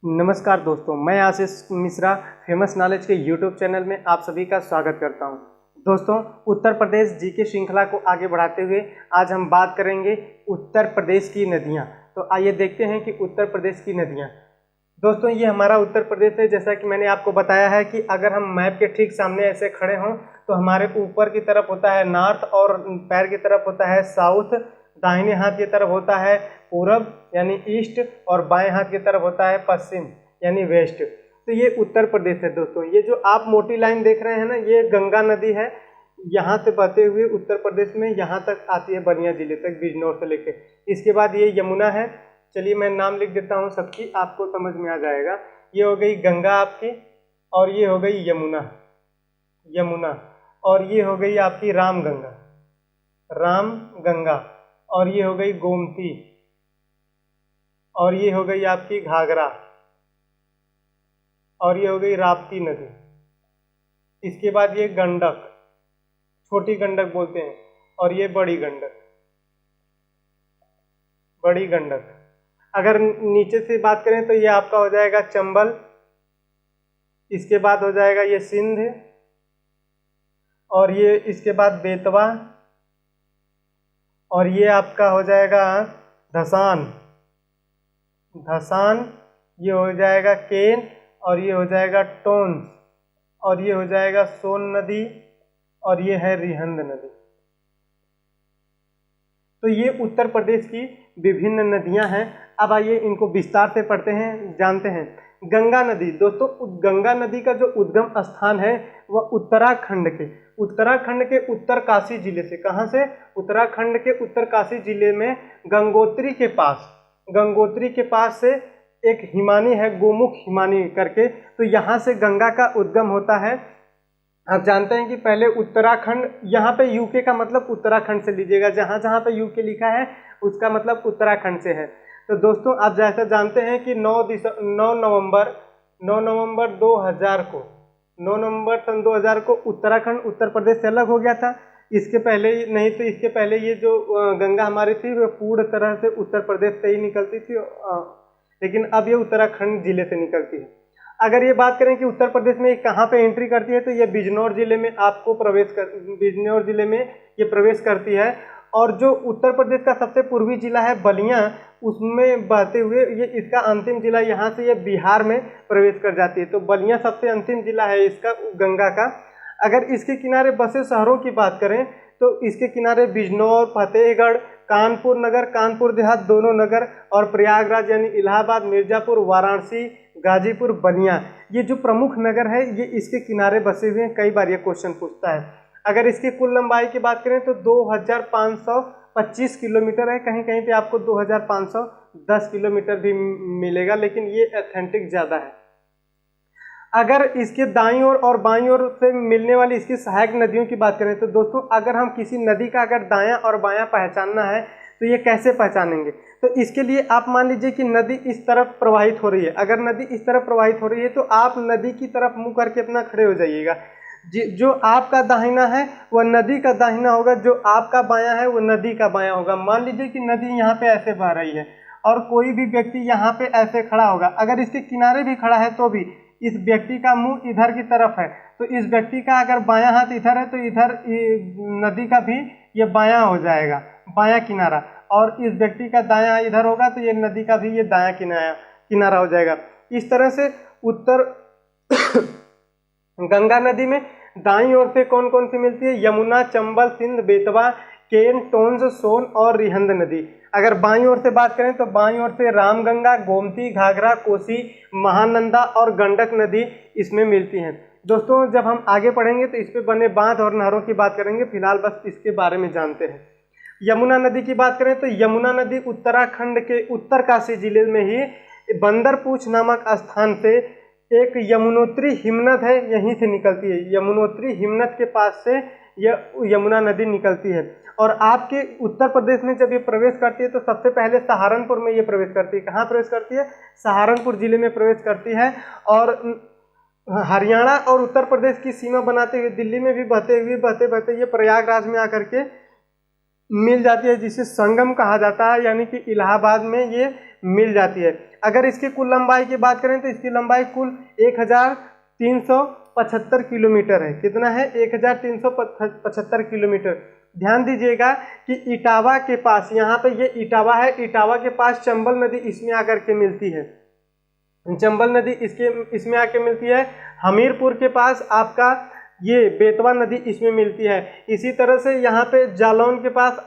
नमस्कार दोस्तों, मैं आशीष मिश्रा फेमस नॉलेज के यूट्यूब चैनल में आप सभी का स्वागत करता हूं। दोस्तों, उत्तर प्रदेश जीके श्रृंखला को आगे बढ़ाते हुए आज हम बात करेंगे उत्तर प्रदेश की नदियां। तो आइए देखते हैं कि उत्तर प्रदेश की नदियां। दोस्तों, ये हमारा उत्तर प्रदेश है। जैसा कि मैंने आपको बताया है कि अगर हम मैप के ठीक सामने ऐसे खड़े हों तो हमारे ऊपर की तरफ होता है नॉर्थ और पैर की तरफ होता है साउथ, दाहिने हाथ की तरफ होता है पूरब यानी ईस्ट और बाएं हाथ की तरफ होता है पश्चिम यानी वेस्ट। तो ये उत्तर प्रदेश है। दोस्तों, ये जो आप मोटी लाइन देख रहे हैं ना, ये गंगा नदी है। यहाँ से बहते हुए उत्तर प्रदेश में यहाँ तक आती है, बलिया जिले तक, बिजनौर से लेके। इसके बाद ये यमुना है। चलिए मैं नाम लिख देता हूँ सबकी, आपको समझ में आ जाएगा। ये हो गई गंगा आपकी, और ये हो गई यमुना, और ये हो गई आपकी राम गंगा, और ये हो गई गोमती, और ये हो गई आपकी घाघरा, और ये हो गई राप्ती नदी। इसके बाद ये गंडक, छोटी गंडक बोलते हैं, और ये बड़ी गंडक। अगर नीचे से बात करें तो ये आपका हो जाएगा चंबल। इसके बाद हो जाएगा ये सिंध, और ये इसके बाद बेतवा, और ये आपका हो जाएगा धसान, ये हो जाएगा केन, और ये हो जाएगा टोन्स, और ये हो जाएगा सोन नदी, और ये है रिहंद नदी। तो ये उत्तर प्रदेश की विभिन्न नदियां हैं। अब आइए इनको विस्तार से पढ़ते हैं, जानते हैं। गंगा नदी। दोस्तों, गंगा नदी का जो उद्गम स्थान है वह उत्तराखंड के उत्तरकाशी जिले से। कहाँ से? उत्तराखंड के उत्तरकाशी जिले में गंगोत्री के पास से एक हिमानी है, गोमुख हिमानी करके। तो यहाँ से गंगा का उद्गम होता है। आप जानते हैं कि पहले उत्तराखंड, यहाँ पे यूके का मतलब उत्तराखंड से लीजिएगा, जहाँ जहाँ पे यूके लिखा है उसका मतलब उत्तराखंड से है। तो दोस्तों, आप जैसा जानते हैं कि 9 नवंबर 2000 को उत्तराखंड उत्तर प्रदेश से अलग हो गया था। इसके पहले नहीं, तो इसके पहले ये जो गंगा हमारी थी वो पूर्ण तरह से उत्तर प्रदेश से ही निकलती थी, लेकिन अब ये उत्तराखंड जिले से निकलती है। अगर ये बात करें कि उत्तर प्रदेश में कहाँ पे एंट्री करती है, तो ये बिजनौर जिले में ये प्रवेश करती है। और जो उत्तर प्रदेश का सबसे पूर्वी जिला है बलिया, उसमें बहते हुए ये इसका अंतिम जिला, यहाँ से ये बिहार में प्रवेश कर जाती है। तो बलिया सबसे अंतिम जिला है इसका, गंगा का। अगर इसके किनारे बसे शहरों की बात करें तो इसके किनारे बिजनौर, फतेहगढ़, कानपुर नगर, कानपुर देहात दोनों नगर, और प्रयागराज यानी इलाहाबाद, मिर्जापुर, वाराणसी, गाजीपुर, बलिया, ये जो प्रमुख नगर है ये इसके किनारे बसे हुए हैं। कई बार ये क्वेश्चन पूछता है। अगर इसकी कुल लंबाई की बात करें तो 2525 किलोमीटर है। कहीं कहीं पे आपको 2510 किलोमीटर भी मिलेगा, लेकिन ये ऑथेंटिक ज़्यादा है। अगर इसके दाईं ओर और बाईं ओर से मिलने वाली इसकी सहायक नदियों की बात करें तो दोस्तों, अगर हम किसी नदी का अगर दायां और बायां पहचानना है तो ये कैसे पहचानेंगे? तो इसके लिए आप मान लीजिए कि नदी इस तरफ प्रवाहित हो रही है। अगर नदी इस तरफ प्रवाहित हो रही है तो आप नदी की तरफ मुंह करके अपना खड़े हो जाइएगा। जो आपका दाहिना है वह नदी का दाहिना होगा, जो आपका बायां है वो नदी का बायां होगा। मान लीजिए कि नदी यहाँ पे ऐसे बह रही है और कोई भी व्यक्ति यहाँ पे ऐसे खड़ा होगा। अगर इसके किनारे भी खड़ा है तो भी इस व्यक्ति का मुंह इधर की तरफ है, तो इस व्यक्ति का अगर बायां हाथ इधर है तो इधर नदी का भी ये बायां हो जाएगा, बायां किनारा। और इस व्यक्ति का दायां इधर होगा तो ये नदी का भी ये दायां किनारा हो जाएगा। इस तरह से उत्तर गंगा नदी में दाईं ओर से कौन कौन सी मिलती है? यमुना, चंबल, सिंध, बेतवा, केन, टोन्स, सोन और रिहंद नदी। अगर बाईं ओर से बात करें तो बाईं ओर से रामगंगा, गोमती, घाघरा, कोसी, महानंदा और गंडक नदी इसमें मिलती हैं। दोस्तों, जब हम आगे पढ़ेंगे तो इस पे बने बांध और नहरों की बात करेंगे। फिलहाल बस इसके बारे में जानते हैं। यमुना नदी की बात करें तो यमुना नदी उत्तराखंड के उत्तरकाशी जिले में ही बंदरपूछ नामक स्थान से एक यमुनोत्री हिमनद है, यहीं से निकलती है। यमुनोत्री हिमनद के पास से यह यमुना नदी निकलती है। और आपके उत्तर प्रदेश में जब ये प्रवेश करती है तो सबसे पहले सहारनपुर में ये प्रवेश करती है। कहाँ प्रवेश करती है? सहारनपुर जिले में प्रवेश करती है। और हरियाणा और उत्तर प्रदेश की सीमा बनाते हुए दिल्ली में भी बहते ये प्रयागराज में आकर के मिल जाती है, जिसे संगम कहा जाता है, यानी कि इलाहाबाद में ये मिल जाती है। अगर इसकी कुल लंबाई की बात करें तो इसकी लंबाई कुल 1375 किलोमीटर है। कितना है? 1375 किलोमीटर। ध्यान दीजिएगा कि इटावा के पास, यहाँ पे ये इटावा है, इटावा के पास चंबल नदी इसमें आकर के मिलती है। चंबल नदी इसमें आके मिलती है। हमीरपुर के पास आपका ये बेतवा नदी इसमें मिलती है। इसी तरह से यहाँ पे जालौन के पास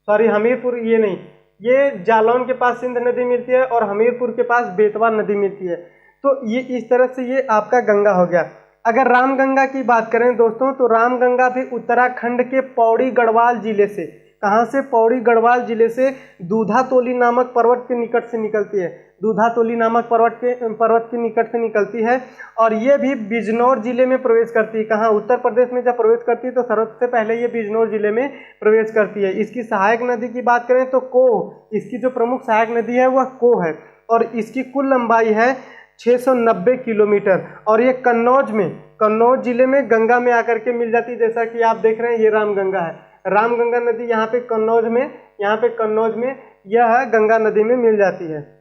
हमीरपुर ये नहीं, ये जालौन के पास सिंध नदी मिलती है और हमीरपुर के पास बेतवा नदी मिलती है। तो ये इस तरह से ये आपका गंगा हो गया। अगर रामगंगा की बात करें दोस्तों, तो रामगंगा भी उत्तराखंड के पौड़ी गढ़वाल जिले से, कहाँ से? पौड़ी गढ़वाल जिले से दूधातोली नामक पर्वत के निकट से निकलती है। दूधातोली नामक पर्वत के निकट से निकलती है और ये भी बिजनौर जिले में प्रवेश करती है। कहाँ? उत्तर प्रदेश में जब प्रवेश करती है तो सबसे पहले ये बिजनौर जिले में प्रवेश करती है। इसकी सहायक नदी की बात करें तो कोह, इसकी जो प्रमुख सहायक नदी है वह कोह है और इसकी कुल लंबाई है 690 किलोमीटर और ये कन्नौज जिले में गंगा में आकर के मिल जाती है। जैसा कि आप देख रहे हैं ये रामगंगा है, रामगंगा नदी यहाँ पे कन्नौज में यह गंगा नदी में मिल जाती है।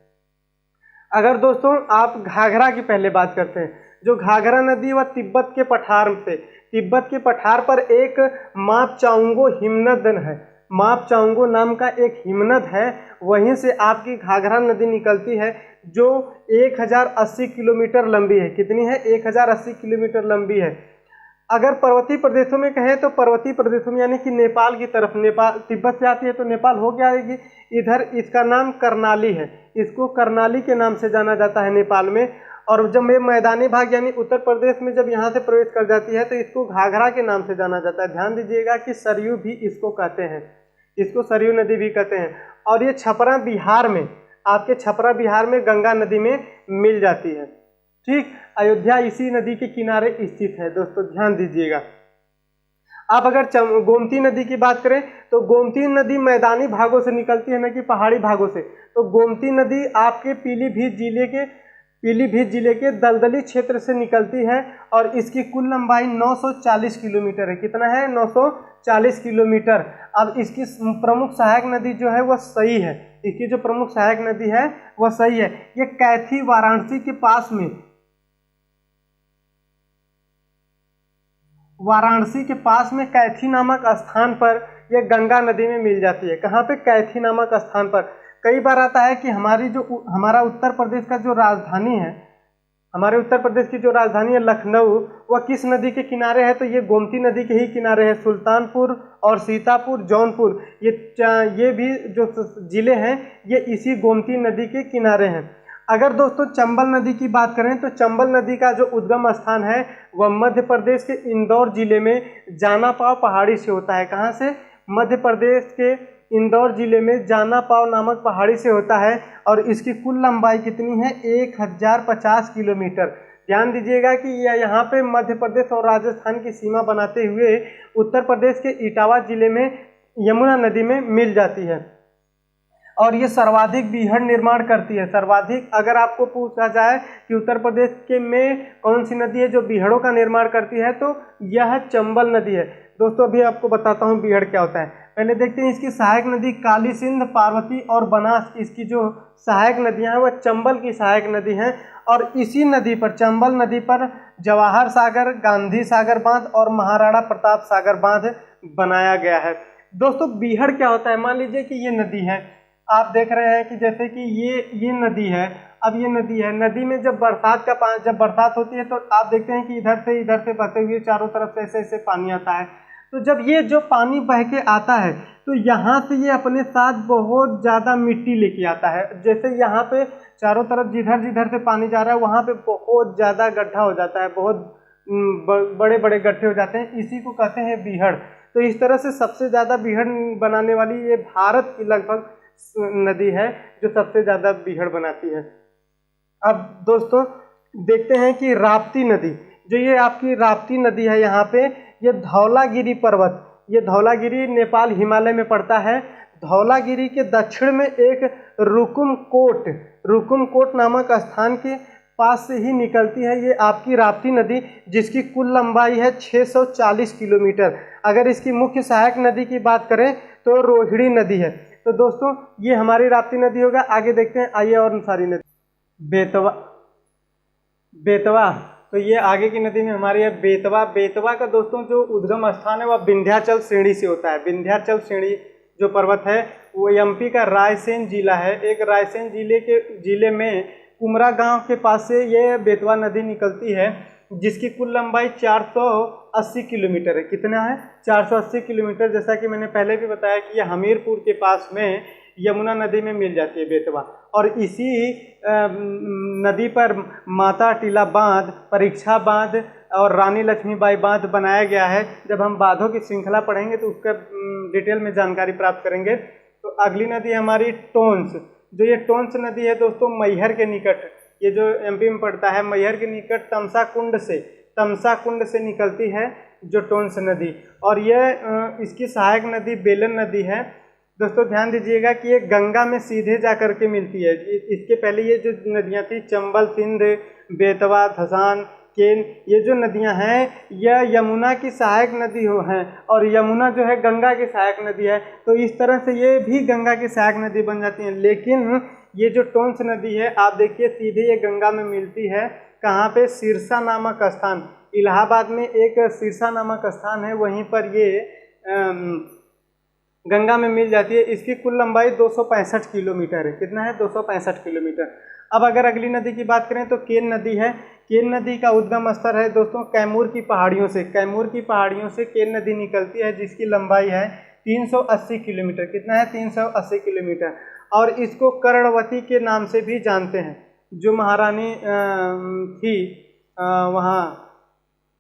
अगर दोस्तों आप घाघरा की पहले बात करते हैं, जो घाघरा नदी वह तिब्बत के पठार पर एक मापचाउंगो हिमनद है, मापचाउंगो नाम का एक हिमनद है, वहीं से आपकी घाघरा नदी निकलती है जो 1080 किलोमीटर लंबी है। कितनी है? 1080 किलोमीटर लंबी है। अगर पर्वतीय प्रदेशों में कहें तो पर्वतीय प्रदेशों में यानी कि नेपाल की तरफ, नेपाल तिब्बत से आती है तो नेपाल हो गया आएगी। इधर इसका नाम करनाली है, इसको करनाली के नाम से जाना जाता है नेपाल में। और जब ये मैदानी भाग यानी उत्तर प्रदेश में जब यहाँ से प्रवेश कर जाती है तो इसको घाघरा के नाम से जाना जाता है। ध्यान दीजिएगा कि सरयू भी इसको कहते हैं, इसको सरयू नदी भी कहते हैं। और ये छपरा बिहार में, आपके छपरा बिहार में गंगा नदी में मिल जाती है। ठीक, अयोध्या इसी नदी के किनारे स्थित है दोस्तों, ध्यान दीजिएगा। आप अगर गोमती नदी की बात करें तो गोमती नदी मैदानी भागों से निकलती है, न कि पहाड़ी भागों से। तो गोमती नदी आपके पीलीभीत जिले के दलदली क्षेत्र से निकलती है और इसकी कुल लंबाई 940 किलोमीटर है। कितना है? 940 किलोमीटर। अब इसकी प्रमुख सहायक नदी जो है वह सई है, इसकी जो प्रमुख सहायक नदी है वह सई है। ये कैथी वाराणसी के पास में, वाराणसी के पास में कैथी नामक स्थान पर यह गंगा नदी में मिल जाती है। कहाँ पे? कैथी नामक स्थान पर। कई बार आता है कि हमारा उत्तर प्रदेश का जो राजधानी है, हमारे उत्तर प्रदेश की जो राजधानी है लखनऊ, वह किस नदी के किनारे है? तो ये गोमती नदी के ही किनारे है। सुल्तानपुर और सीतापुर, जौनपुर, ये भी जो जिले हैं ये इसी गोमती नदी के किनारे हैं। अगर दोस्तों चंबल नदी की बात करें तो चंबल नदी का जो उद्गम स्थान है वह मध्य प्रदेश के इंदौर जिले में जानापाव पहाड़ी से होता है। कहाँ से? मध्य प्रदेश के इंदौर जिले में जानापाव नामक पहाड़ी से होता है और इसकी कुल लंबाई कितनी है? 1050 किलोमीटर। ध्यान दीजिएगा कि यह यहाँ पे मध्य प्रदेश और राजस्थान की सीमा बनाते हुए उत्तर प्रदेश के इटावा जिले में यमुना नदी में मिल जाती है और ये सर्वाधिक बीहड़ निर्माण करती है। सर्वाधिक, अगर आपको पूछा जाए कि उत्तर प्रदेश के में कौन सी नदी है जो बीहड़ों का निर्माण करती है तो यह चंबल नदी है। दोस्तों अभी आपको बताता हूँ बीहड़ क्या होता है। पहले देखते हैं इसकी सहायक नदी काली सिंध, पार्वती और बनास, इसकी जो सहायक नदियाँ हैं वह चंबल की सहायक नदी हैं और इसी नदी पर, चंबल नदी पर जवाहर सागर, गांधी सागर बांध और महाराणा प्रताप सागर बांध बनाया गया है। दोस्तों बीहड़ क्या होता है? मान लीजिए कि ये नदी है, आप देख रहे हैं कि जैसे कि ये नदी है। अब ये नदी है, नदी में जब बरसात होती है तो आप देखते हैं कि इधर से बहते हुए चारों तरफ से ऐसे ऐसे पानी आता है। तो जब ये जो पानी बह के आता है तो यहाँ से ये अपने साथ बहुत ज़्यादा मिट्टी लेके आता है। जैसे यहाँ पे चारों तरफ जिधर से पानी जा रहा है वहाँ पे बहुत ज़्यादा गड्ढा हो जाता है, बहुत बड़े बड़े गड्ढे हो जाते हैं, इसी को कहते हैं बीहड़। तो इस तरह से सबसे ज़्यादा बीहड़ बनाने वाली ये भारत की लगभग नदी है जो सबसे ज़्यादा बीहड़ बनाती है। अब दोस्तों देखते हैं कि राप्ती नदी, जो ये आपकी राप्ती नदी है, यहाँ पे ये धौलागिरी पर्वत, ये धौलागिरी नेपाल हिमालय में पड़ता है। धौलागिरी के दक्षिण में एक रुकुमकोट नामक स्थान के पास से ही निकलती है ये आपकी राप्ती नदी, जिसकी कुल लंबाई है 640 किलोमीटर। अगर इसकी मुख्य सहायक नदी की बात करें तो रोहिणी नदी है। तो दोस्तों ये हमारी राप्ती नदी होगा। आगे देखते हैं, आइए और सारी नदी। बेतवा तो ये आगे की नदी में हमारी है बेतवा। बेतवा का दोस्तों जो उद्गम स्थान है वह विंध्याचल श्रेणी से होता है। विंध्याचल श्रेणी जो पर्वत है वो एमपी का रायसेन जिला है। एक रायसेन जिले में कुमरा गांव के पास से ये बेतवा नदी निकलती है, जिसकी कुल लंबाई 480 किलोमीटर है। कितना है? 480 किलोमीटर। जैसा कि मैंने पहले भी बताया कि यह हमीरपुर के पास में यमुना नदी में मिल जाती है बेतवा। और इसी नदी पर माता टीला बांध, परीक्षा बांध और रानी लक्ष्मीबाई बांध बनाया गया है। जब हम बांधों की श्रृंखला पढ़ेंगे तो उसका डिटेल में जानकारी प्राप्त करेंगे। तो अगली नदी हमारी टोंस। जो ये टोंस नदी है दोस्तों मैहर के निकट, ये जो एमपी में पड़ता है, मैहर के निकट तमसा कुंड से निकलती है जो टोंस नदी। और यह इसकी सहायक नदी बेलन नदी है। दोस्तों ध्यान दीजिएगा कि ये गंगा में सीधे जा कर के मिलती है। इसके पहले ये जो नदियाँ थी चंबल, सिंध, बेतवा, धसान, केन, ये जो नदियाँ हैं यह यमुना की सहायक नदी हैं और यमुना जो है गंगा की सहायक नदी है। तो इस तरह से ये भी गंगा की सहायक नदी बन जाती हैं। लेकिन ये जो टोंस नदी है आप देखिए सीधे ये गंगा में मिलती है। कहाँ पे? सिरसा नामक स्थान, इलाहाबाद में एक सिरसा नामक स्थान है, वहीं पर ये गंगा में मिल जाती है। इसकी कुल लंबाई 265 किलोमीटर है। कितना है? 265 किलोमीटर। अब अगर अगली नदी की बात करें तो केन नदी है। केन नदी का उद्गम स्थल है दोस्तों कैमूर की पहाड़ियों से। कैमूर की पहाड़ियों से केन नदी निकलती है, जिसकी लंबाई है 380 किलोमीटर। कितना है? 380 किलोमीटर। और इसको कर्णवती के नाम से भी जानते हैं। जो महारानी थी वहाँ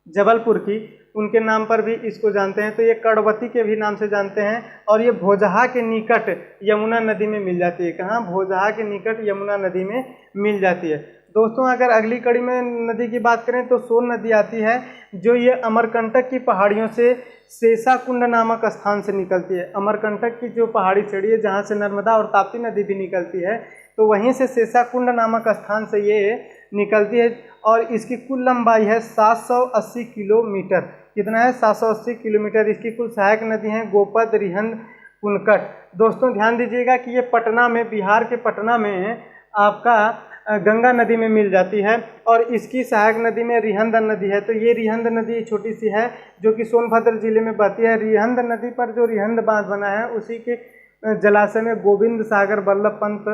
जबलपुर की, उनके नाम पर भी इसको जानते हैं। तो ये कर्णवती के भी नाम से जानते हैं। और ये भोजहा के निकट यमुना नदी में मिल जाती है। कहाँ? भोजहा के निकट यमुना नदी में मिल जाती है। दोस्तों अगर अगली कड़ी में नदी की बात करें तो सोन नदी आती है, जो ये अमरकंटक की पहाड़ियों से शेषाकुंड नामक स्थान से निकलती है। अमरकंटक की जो पहाड़ी श्रेणी है जहाँ से नर्मदा और ताप्ती नदी भी निकलती है, तो वहीं से शेषाकुंड नामक स्थान से ये निकलती है। और इसकी कुल लंबाई है 780 किलोमीटर। कितना है? 780 किलोमीटर। इसकी कुल सहायक नदी हैं गोपद, रिहंद, पुनकट। दोस्तों ध्यान दीजिएगा कि ये पटना में, बिहार के पटना में आपका गंगा नदी में मिल जाती है। और इसकी सहायक नदी में रिहंद नदी है। तो ये रिहंद नदी छोटी सी है जो कि सोनभद्र जिले में बहती है। रिहंद नदी पर जो रिहंद बांध बना है उसी के जलाशय में गोविंद सागर वल्लभ पंत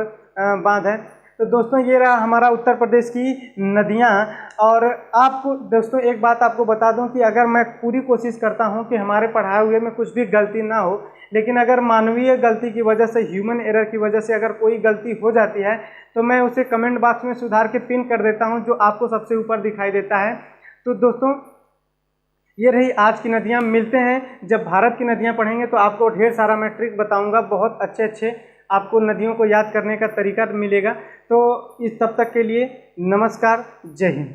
बांध है। तो दोस्तों ये रहा हमारा उत्तर प्रदेश की नदियाँ। और आपको दोस्तों एक बात आपको बता दूं कि अगर मैं पूरी कोशिश करता हूं कि हमारे पढ़ाए हुए में कुछ भी गलती ना हो, लेकिन अगर मानवीय गलती की वजह से, ह्यूमन एरर की वजह से अगर कोई गलती हो जाती है तो मैं उसे कमेंट बॉक्स में सुधार के पिन कर देता हूं, जो आपको सबसे ऊपर दिखाई देता है। तो दोस्तों ये रही आज की नदियाँ। मिलते हैं जब भारत की नदियाँ पढ़ेंगे तो आपको ढेर सारा मैं ट्रिक बताऊँगा। बहुत अच्छे आपको नदियों को याद करने का तरीका मिलेगा। तो इस तब तक के लिए नमस्कार, जय हिंद।